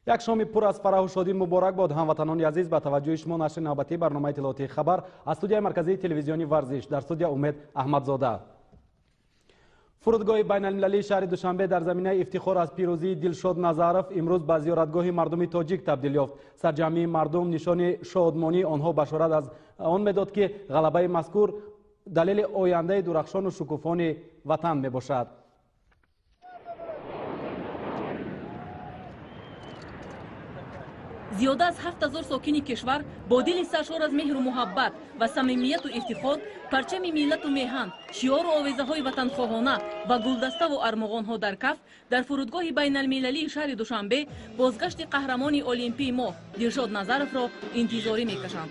یک شام پر از فرح و شادی مبارک باد هموطنان عزیز. با توجه شما نشر نوبتی برنامه اطلاعاتی خبر از استودیوی مرکزی تلویزیونی ورزش در استودیو امید احمدزاده. فرودگاه بین المللی شهر دوشنبه در زمینه افتخار از پیروزی دلشاد نظرف امروز به زیارتگاه مردم تاجیک تبدیل یافت. سرجمعی مردم نشان شادمانی آنها بشارت از آن میداد که غلبه مذکور دلیل آینده درخشان و شکوفان وطن می باشد. زیاده از 7000 ساکن کشور با دل سرشار از مهر و محبت و صمیمیت و افتخار پرچم ملت و میهن، شعار و آویزه های وطن خواهانه و گلدسته و ارمغان ها در کف در فرودگاه بین المللی شهر دوشنبه بازگشت قهرمان المپی ما دلشاد نظرف را انتظاری میکشند.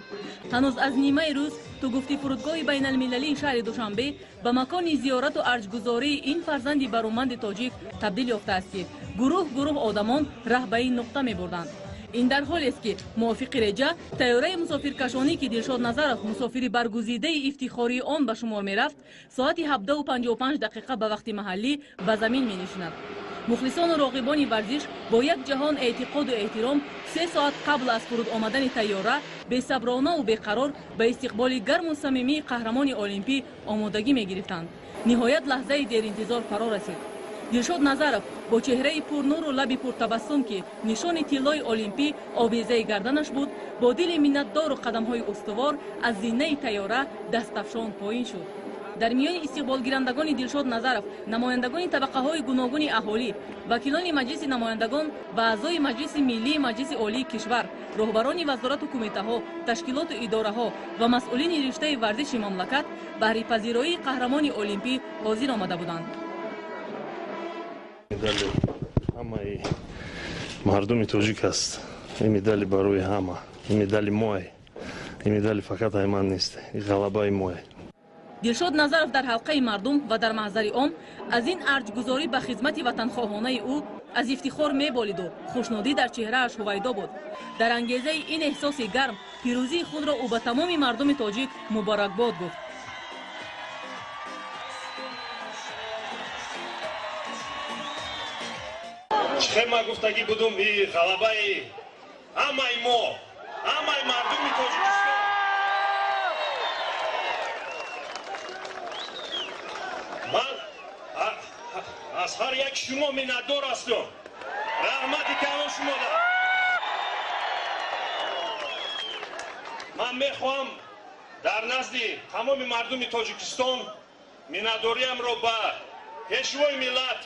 هنوز از نیمه روز تو گفتی فرودگاه بین المللی شهر دوشنبه به مکان زیارت و ارجگذاری این فرزند برومند تاجیک تبدیل یافته است که گروه آدمان ره به این نقطه می بردند. این در حالی است که موافق رجا طیاره مسافرکشانی که دلشاد نظرف مسافری برگزیده افتخاری آن به شمار می رفت ساعت 17:55 به وقت محلی به زمین می نشیند. مخلصان و راغبان ورزش با یک جهان اعتقاد و احترام 3 ساعت قبل از فرود آمدن طیاره بی‌صبرانه و بیقرار به استقبال گرم و صمیمی قهرمان المپی آمادگی می گرفتند. نهایت لحظه دیر انتظار فرا رسید. دلشاد نظرف با چهره پرنور و لب پرتبسم که نشان طلای المپی آویزه گردنش بود با دل منتدار و قدم‌های استوار از زینه طیاره دستفشان پایین شد. در میان استقبال گیرندگان دلشاد نظرف نمایندگان طبقه‌های گوناگون اهالی، وکیلان مجلس نمایندگان و اعضای مجلس ملی مجلس عالی کشور، راهبران وزارت و کمیته‌ها، تشکیلات و اداره‌ها و مسئولین رشته ورزش مملکت برای پذیرایی قهرمان المپی حاضر آمده بودند. مدال همه مردم تاجیک است. این مدال برای همه. این مدال ماه. این مدال فقط من نیست. این غلبه ماه. دلشاد نظرف در حلقه مردم و در محضر عام از این ارجگذاری به خدمت وطن خواهانه او از افتخار میبالید و خوشنودی در چهره‌اش هویدا بود. در انگیزه این احساس گرم پیروزی خود را او به تمام مردم تاجیک مبارکباد گفت. چخما گفتگی بودم این غلبه همه ما همه مردم تاجیکستان من از هر یک شما منتدار هستم. رحمتی کردم شما را. من میخواهم در نزد تمام مردم تاجیکستان منتداریم را به پیشوای ملت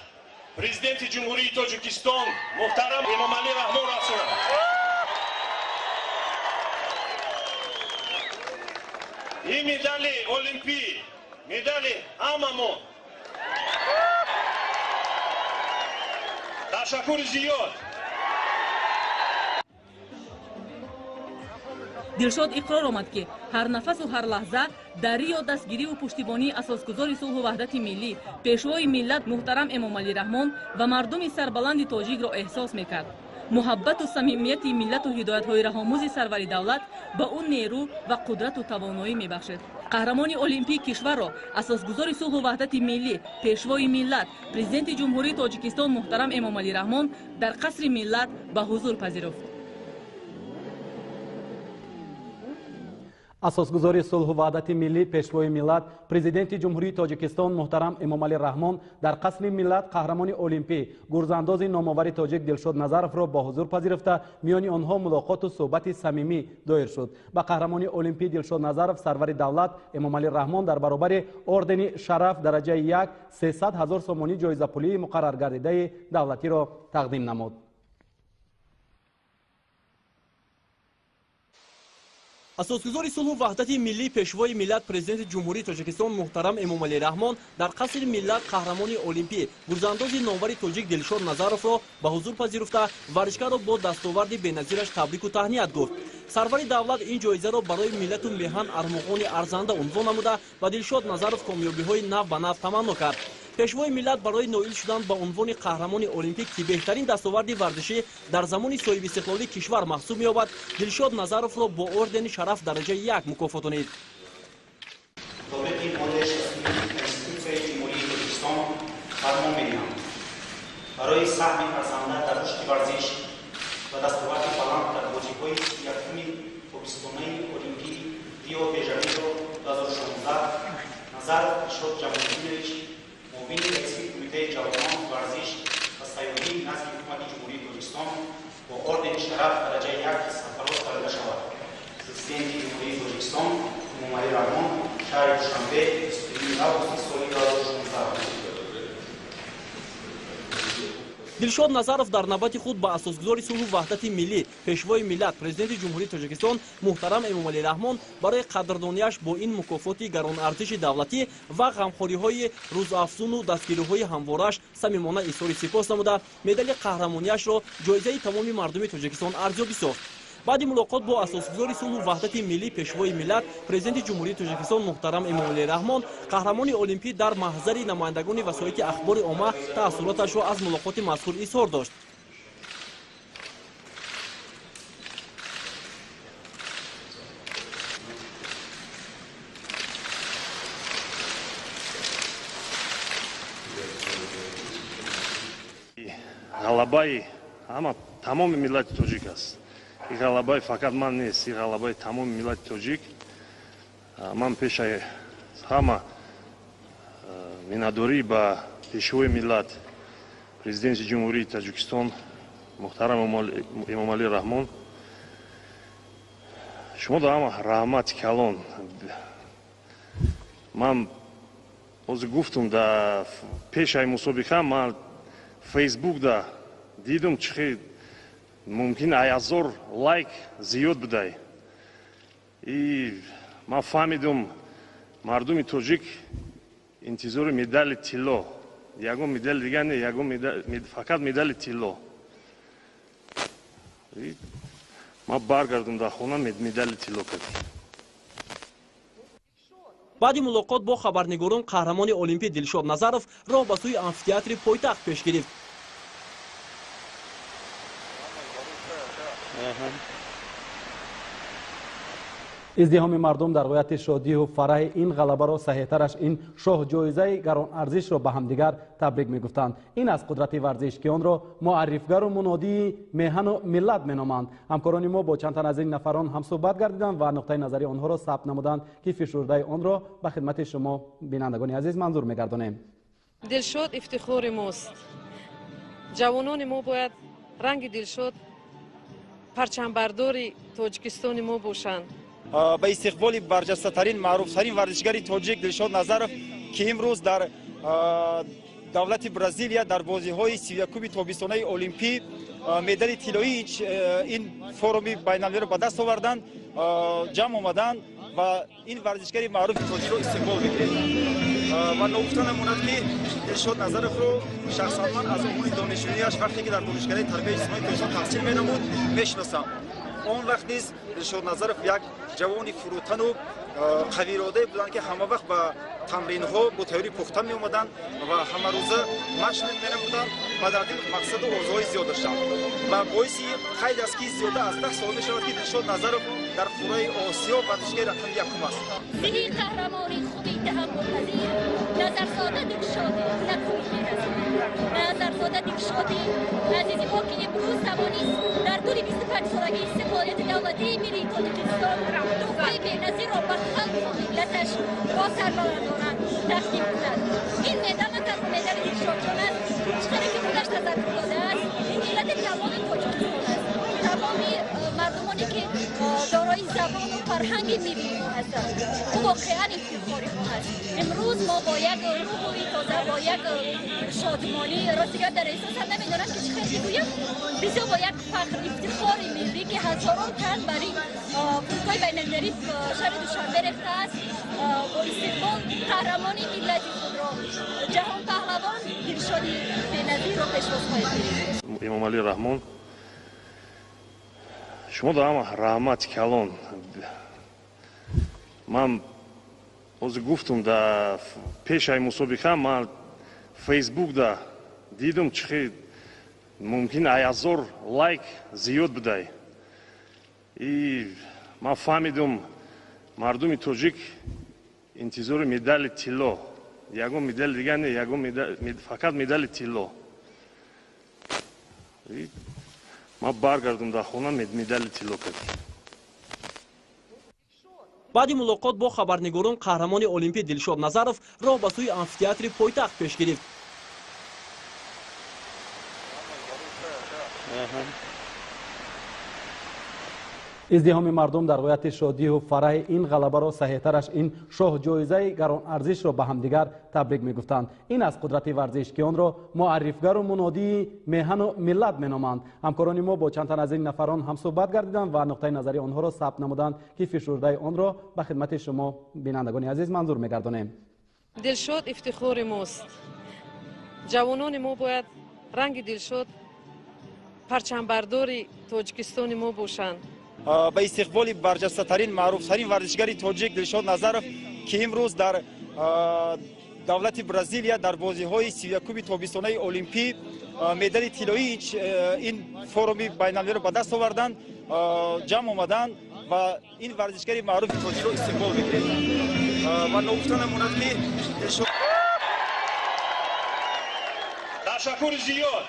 پرزیدنت جمهوری تاجیکستان محترم امامعلی رحمان رسانم. این مدال المپی مدال هممون. تشکر زیاد. دلشاد اقرار آمد که هر نفس و هر لحظه در یا دستگیری و پشتیبانی اساسگزار صلح و وحدت ملی پیشوای ملت محترم امامعلی رحمان و مردم سربلند تاجیک را احساس میکرد. محبت و صمیمیت ملت و هدایت‌های رهآموز سرور دولت به اون نیرو و قدرت و توانایی میبخشد. قهرمان المپیک کشور را اساسگزار صلح و وحدت ملی پیشوای ملت پرزیدنت جمهوری تاجیکستان محترم امامعلی رحمان در قصر ملت به حضور پذیرفت. اساسگزاری صلح و وحدت ملی پیشوای ملت پرزیدنت جمهوری تاجیکستان محترم امامعلی رحمان در قصر ملت قهرمان المپی گرزانداز نامآور تاجیک دلشاد نظرف را با حضور پذیرفته میان آنها ملاقات و صحبت صمیمی دایر شد. با قهرمان المپی دلشاد نظرف سرور دولت امامعلی رحمان در برابر اردن شرف درجه 1 300,000 سومانی جایزه پولی مقرر گردیده دولتی را تقدیم نمود. اساسگزار صلح و وحدت ملی پیشوای ملت پرزیدنت جمهوری تاجیکستان محترم امامعلی رحمان در قصر ملت قهرمان المپی گرزانداز نامور تاجیک دلشاد نظرف را به حضور پذیرفته ورزشکار را با دستاورد بی‌نظیرش تبریک و تهنیت گفت. سرور دولت این جایزه را برای ملت و میهن ارمغان ارزنده عنوان نموده و دلشاد نظرف کامیابی‌های نو به نو تمنا کرد. пешвои миллат барои ноил шудан ба унвони қаҳрамони олимпик ки беҳтарин дастоварди варзишӣ дар замони соҳибистиқлолии кишвар маҳсуб меёбад, дилшод Назаровро бо ордени шараф дараҷаи 1 мукофотонид. برای سهم فرزندان در رشد ورزش و دستاورد بلند در بازی‌های یکم تابستانه المپیک ریو د ژانیرو 2016 نظرов Илшод Ҷамолиддинович муовини раиси кумитаи ҷавонон ворзиш ва сайёҳӣ назди ҳукумати ҷумҳурии Тоҷикистон бо ордени шараф дараҷаи 1 сарфароз карда шавад. Президенти ҷумҳурии Тоҷикистон Эмомалӣ Раҳмон шаҳри Душанбе 22 августи соли 2016. дилшод Назаров дар навбати худ ба асосгузори сулҳу ваҳдати миллӣ пешвои миллат президенти ҷумҳурии Тоҷикистон муҳтарам Эмомалӣ Раҳмон барои қадрдонияш бо ин мукофоти гаронарзиши давлатӣ ва ғамхориҳои рӯзафзуну дастгириҳои ҳамвораш самимона изҳори сипос намуда медали қаҳрамонияшро ҷоизаи тамоми мардуми Тоҷикистон арзёбӣ сохт. баъди мулоқот бо асосгузори сулҳу ваҳдати миллӣ пешвои миллат президенти ҷумҳурии Тоҷикистон муҳтарам Эмомалӣ Раҳмон қаҳрамони олимпӣ дар маҳзари намояндагони васоити ахбори омма таъссуроташро аз мулоқоти мазкур изҳор дошт. ғалабаи тамоми миллати тоҷик аст. این غلبه فقط من نیست، این غلبه تمام ملت تاجیک. من پیش همه مینداری با پیشوای ملت پرزیدنت جمهوری تاجیکستان محترم امامعلی رحمان شما دا همه رحمت کلان. من از گفتم دا پیش های مسابقه من فیسبوک دا دیدم چخی ممکن аязор лайк зиёд будай. И ман фаҳмидам мардуми тоҷик интизори медали тилло. Ягон медали дигар не, ягон фақат медали тилло. И ман баргардам дар хона медали тилло кардам. баъди мулоқот бо хабарнигорон қаҳрамони олимпӣ Дилшод Назаров роҳ ба сӯи амфитеатри пойтахт пеш гирифт. издиҳоми мардум дар ғояти шодию фараҳи ин ғалабаро саҳеҳтараш ин шоҳҷоизаи гаронарзишро ба ҳамдигар табрик мегуфтанд. ин аз қудрати варзиш ки онро муаррифгару мунодии меҳану миллат меноманд. ҳамкорони мо бо чанд тан аз ин нафарон ҳамсӯҳбат гардиданд ва нуқтаи назари онҳоро сабт намуданд ки фишурдаи онро ба хидмати шумо бинандагони азиз манзур мегардонем. дилшод ифтихори мост. ҷавонони мо бояд ранги дилшод парчамбардори тоҷикистони мо бошанд. ба истиқболи барҷастатарин маъруфтарин варзишгари тоҷик Дилшод Назаров ки имрӯз дар давлати Бразилия дар бозиҳои 31-уми тобистонаи олимпӣ медали тиллоии ин форуми байналмилалиро ба даст оварданд, ҷамъ омаданд ва ин варзишгари маъруфи тоҷикро истиқбол мекунем. ва ногуфта намонад ки Дилшод Назаровро шахсан ман аз омони донишҷӯияш вақте ки дар донишгаҳи тарбияи ҷисмонии Тоҷикистон таҳсил менамуд мешиносам. он вақт низ Дилшод Назаров як ҷавони фурӯтану қавииродае буданд ки ҳама вақт ба тамринҳо бо тайёрӣ пухта меомаданд ва ҳамарӯза машқ менамуданд ва дар дил мақсаду орзуҳои зиёд доштанд. ва боиси қайд аст ки зиёда аз 10 сол мешавад ки Дилшод Назаров дар фураи осиё варзишгари рақами якум аст. دیدی قهرمانی خوبی تحمل‌پذیر نظرزاده دلشادی نکوی می‌رسید. نظرزاده دلشادی عزیزی ما که امروز توانست در طول 25 سالگی سفارت دولتی ملی تاجیکستان تحفه بی‌نظیر را به خلق و ملتش با سربلندانان تقدیم کند. این مدال نه تنها مدال دلشاد جان است، بیشتری که خودش تذکر داده است این ملت تمام تاجیکستان است. تمامی مردمانی که دارای زبان و فرهنگ ملی ما هستند او واقعا افتخاری ما هست. امروز ما با یک روحی تازه با یک شادمانی راستیگر در احساس هم نمیدونم که چقدر میگویم بسیار با یک فخر افتخار ملی که هزاران تن برای فرودگاه بین‌المللی شهر دوشنبه رفته است با استقبال قهرمان ملت خود را جهان پهلوان دلشاد بی‌نظیر را پیشواز خواهید گرفت. امامعلی رحمان شما دا ҳама раҳмат калон. ман ҳозир гуфтам дар пешаи мусобиқа ман фейсбук да дидум чихи мумкин аязор лайк зиёд будай. И ман фаҳмидум мардуми тоҷик интизори медали тилло, ягон медали дигар не, ягон фақат медали тилло. ман баргардум дар хона медали тилло кардем. баъди мулоқот бо хабарнигорон қаҳрамони олимпӣ Дилшод Назаров роҳ ба сӯи амфитеатри пойтахт пеш гирифт. издиҳоми мардум дар ғояти шодию фараҳи ин ғалабаро саҳеҳтараш ин шоҳҷоизаи гаронарзишро ба ҳамдигар табрик мегуфтанд. ин аз қудрати варзиш ки онро муаррифгару мунодии меҳану миллат меноманд. ҳамкорони мо бо чанд тан аз ин нафарон ҳамсӯҳбат гардиданд ва нуқтаи назари онҳоро сабт намуданд ки фишурдаи онро ба хидмати шумо бинандагони азиз манзур мегардонем. дилшод ифтихори мост. ҷавонони мо бояд ранги дилшод парчамбардори тоҷикистони мо бошанд. ба истиқболи барҷастатарин маъруфтарин варзишгари тоҷик Дилшод Назаров ки имрӯз дар давлати Бразилия дар бозиҳои 31-уми тобистонаи олимпӣ медали тиллоии ин форуми байналмилалиро ба даст оварданд, ҷамъ омаданд ва ин варзишгари маъруфи тоҷикро истиқбол мекунем. ва ногуфта намонад ки ташаккури зиёд.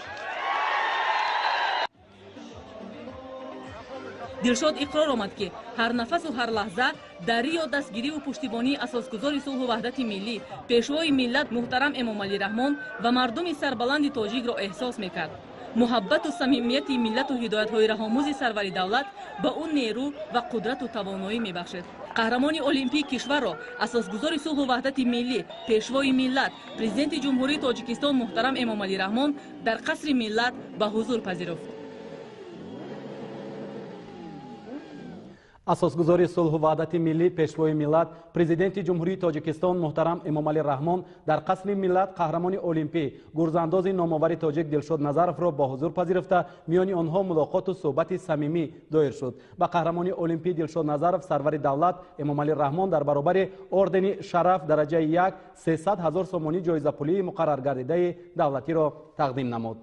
дилшод иқрор омад ки ҳар нафасу ҳар лаҳза дариё дастгириву пуштибонии асосгузори сулҳу ваҳдати миллӣ пешвои миллат муҳтарам Эмомалӣ Раҳмон ва мардуми сарбаланди тоҷикро эҳсос мекард. муҳаббату самимияти миллату ҳидоятҳои раҳомӯзи сарвари давлат ба ӯ нерӯ ва қудрату тавоноӣ мебахшед. қаҳрамони олимпии кишварро асосгузори сулҳу ваҳдати миллӣ пешвои миллат президенти ҷумҳурии Тоҷикистон муҳтарам Эмомалӣ Раҳмон дар қасри миллат ба ҳузур пазируфт. асосгузори сулҳу ваҳдати миллӣ пешвои миллат президенти ҷумҳурии Тоҷикистон муҳтарам Эмомалӣ Раҳмон дар қасри миллат қаҳрамони олимпӣ гурзандози номовари тоҷик Дилшод Назаровро ба ҳузур пазирафта миёни онҳо мулоқоту суҳбати самимӣ доир шуд. ба қаҳрамони олимпӣ Дилшод Назаров сарвари давлат Эмомалӣ Раҳмон дар баробари ордени шараф дараҷаи 1 300 000 сомонӣ ҷоизапулии муқарраргардидаи давлатиро тақдим намуд.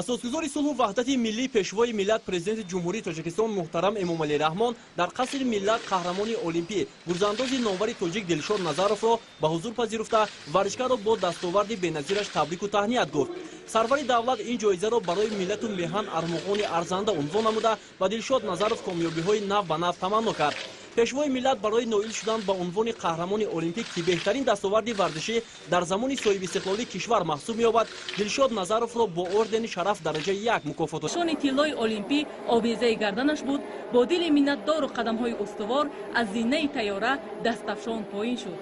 асосгузори сулҳу ваҳдати миллӣ пешвои миллат президенти ҷумҳурии Тоҷикистон муҳтарам Эмомалӣ Раҳмон дар қасри миллат қаҳрамони олимпӣ гурзандози номвари тоҷик Дилшод Назаровро ба ҳузур пазируфта варзишгарро бо дастоварди беназираш табрику таҳният гуфт. сарвари давлат ин ҷоизаро барои миллату меҳан армоғони арзанда унвон намуда ба Дилшод Назаров комёбиҳои нав ба нав таманно кард. пешвои миллат барои ноил шудан ба унвони қаҳрамони олимпик ки беҳтарин дастоварди варзишӣ дар замони соҳибистиқлолии кишвар маҳсуб меёбад, Дилшод Назаровро бо ордени шараф дараҷаи 1 мукофот шони тиллои олимпӣ овезаи гарданаш буд, бо дили миннатдору қадамҳои устувор аз зинаи тайёра дастафшон поин шуд.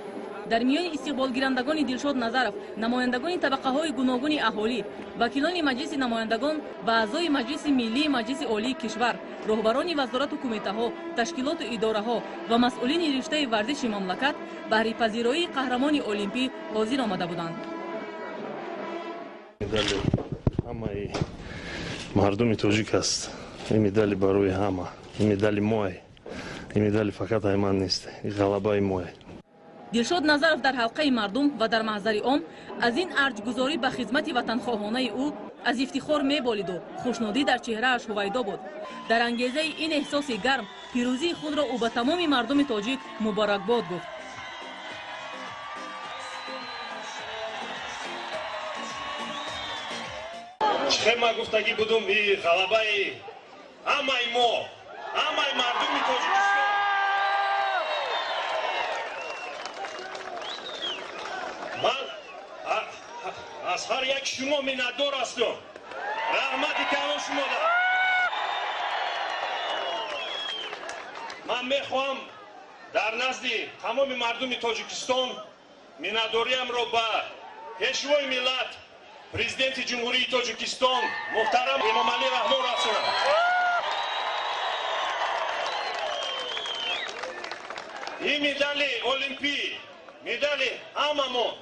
дар миёни истиқболгирандагони Дилшод Назаров намояндагони табақаҳои гуногуни аҳолӣ, вакилони маҷлиси намояндагон ва аъзои маҷлиси миллии маҷлиси олии кишвар, роҳбарони вазорату кумитаҳо, ташкилоту идораҳо ва масъулини риштаи варзиши мамлакат баҳри пазироии қаҳрамони олимпӣ ҳозир омада буданд. медали ҳамаи мардуми тоҷик аст. ин медали барои ҳама. ин медали моe. ин медали фақат ай ман нест. ин ғалабаи моe. Дилшод Назаров дар ҳалқаи мардум ва дар маҳзари ом аз ин арҷгузорӣ ба хизмати ватанхоҳонаи ӯ аз ифтихор меболиду хушнудӣ дар чеҳрааш ҳувайдо буд. дар ангезаи ин эҳсоси гарм пирӯзии худро ӯ ба тамоми мардуми тоҷик муборакбод гуфт. чихема гуфтагӣ будум и ғалабаи ҳамаи мо, ҳамаи мардуми Тоҷикистон. ман аз ҳар як шумо миннатдор ҳастам. раҳмати калон шумо дорам. ман мехоҳам дар назди тамоми мардуми Тоҷикистон миннатдориамро ба пешвои миллат президенти ҷумҳурии Тоҷикистон муҳтарам Эмомалӣ Раҳмон расонам. ин медали олимпӣ, медали ҳамамон.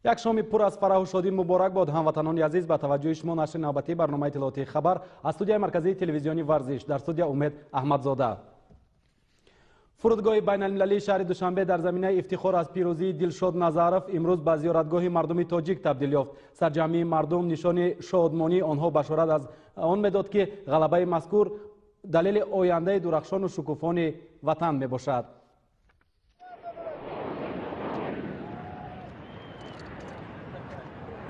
یک شام پر از فرح و شادی مبارک باد هموطنان عزیز. به توجه شما نشر نوبتی برنامه اطلاعاتی خبر از استودیو مرکزی تلویزیونی ورزش در استودیو امید احمدزاده. فرودگاه بین المللی شهر دوشنبه در زمینه افتخار از پیروزی دلشاد نظرف امروز به زیارتگاه مردم تاجیک تبدیل یافت. سرجمعی مردم نشان شادمانی آنها بشارت از آن میداد که غلبه مذکور دلیل آینده درخشان و شکوفان وطن می باشد.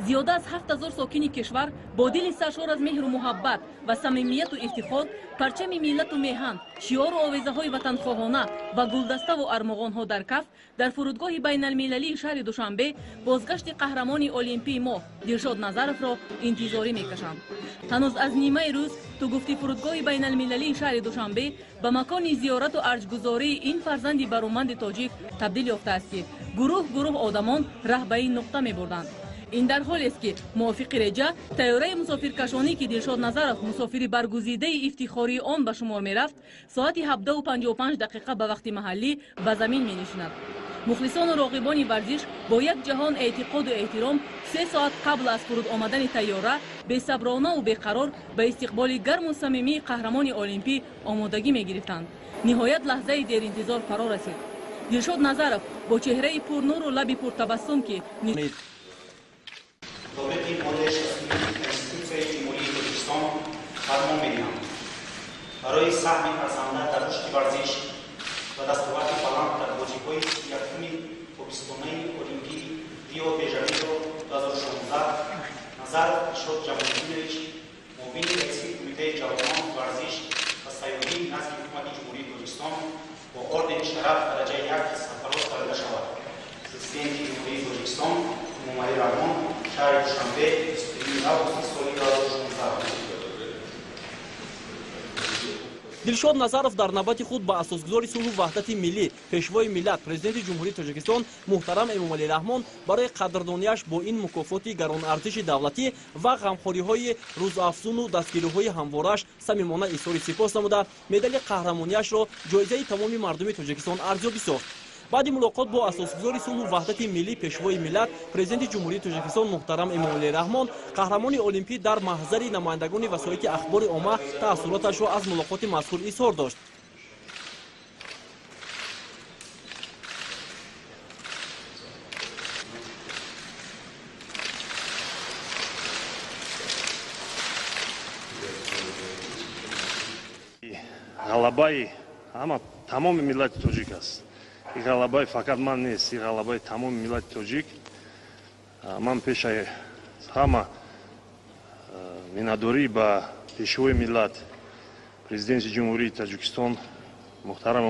زیاده از 7000 ساکن کشور با دل سرشار از مهر و محبت و صمیمیت و افتخار پرچم ملت و میهن، شعار و آویزه های وطن خواهانه و گلدسته و ارمغان ها در کف در فرودگاه بین المللی شهر دوشنبه بازگشت قهرمان المپی ما دلشاد نظرف را انتظاری میکشند. هنوز از نیمه روز تو گفتی فرودگاه بین المللی شهر دوشنبه به مکان زیارت و ارجگذاری این فرزند برومند تاجیک تبدیل یافته است که گروه آدمان ره به این نقطه می بردند. این در حالی است که موافق رجا طیاره مسافرکشانی که دلشاد نظرف مسافری برگزیده افتخاری آن به شمار می رفت ساعت 17:55 به وقت محلی به زمین می نشیند. مخلصان و راغبان ورزش با یک جهان اعتقاد و احترام 3 ساعت قبل از فرود آمدن طیاره بی‌صبرانه و بیقرار به استقبال گرم و صمیمی قهرمان المپی آمادگی می گرفتند. نهایت لحظه دیر انتظار فرا رسید. دلشاد نظرف با چهره پرنور و لب پرتبسم که دولت مالش کنستیتوسیای جمهوری تاجیکستان فرمان می‌دهند برای سهم فرزنده در رشد ورزش و دستاورد بلند در بازی‌های یکم تابستانه المپیک ریو د ژانیرو 2016 نظرف دلشاد جمالدینویچ معاون رئیس کمیته جوانان ورزش و سیاحی نزد حکومت جمهوری تاجیکستان با اردن شرف درجه 1 سرفراز کرده شود. پرزیدنت جمهوری تاجیکستان امومالی رحمان شهر دوشنبه 22 آگوست سال 2016. دلشاد نظرف در نوبت خود با اساسگذار صلح و وحدت ملی پیشوای ملت پرزیدنت جمهوری تاجیکستان محترم امومالی رحمان برای قدردانیش با این مکافات گران ارزش دولتی و غمخوری‌های روزافزون و دستگیری‌های هموارش صمیمانه اظهار سپاس نموده مدال قهرمانیش را جایزه تمام مردم تاجیکستان ارزیابی ساخت. بعد ملاقات با اساسگذار صلح و وحدت ملی پیشوای ملت پرزیدنت جمهوری تاجیکستان محترم امومالی رحمان قهرمان المپی در محضر نمایندگان وسایل اخبار عامه تأثیراتش را از ملاقات مذکور اظهار داشت. غلبه همه تمام ملت تاجیک است. این غلبه فقط من نیست، این غلبه تمام ملت تاجیک. من پیش همه مناداری به پیشوای ملت پرزیدنت جمهوری تاجیکستان محترم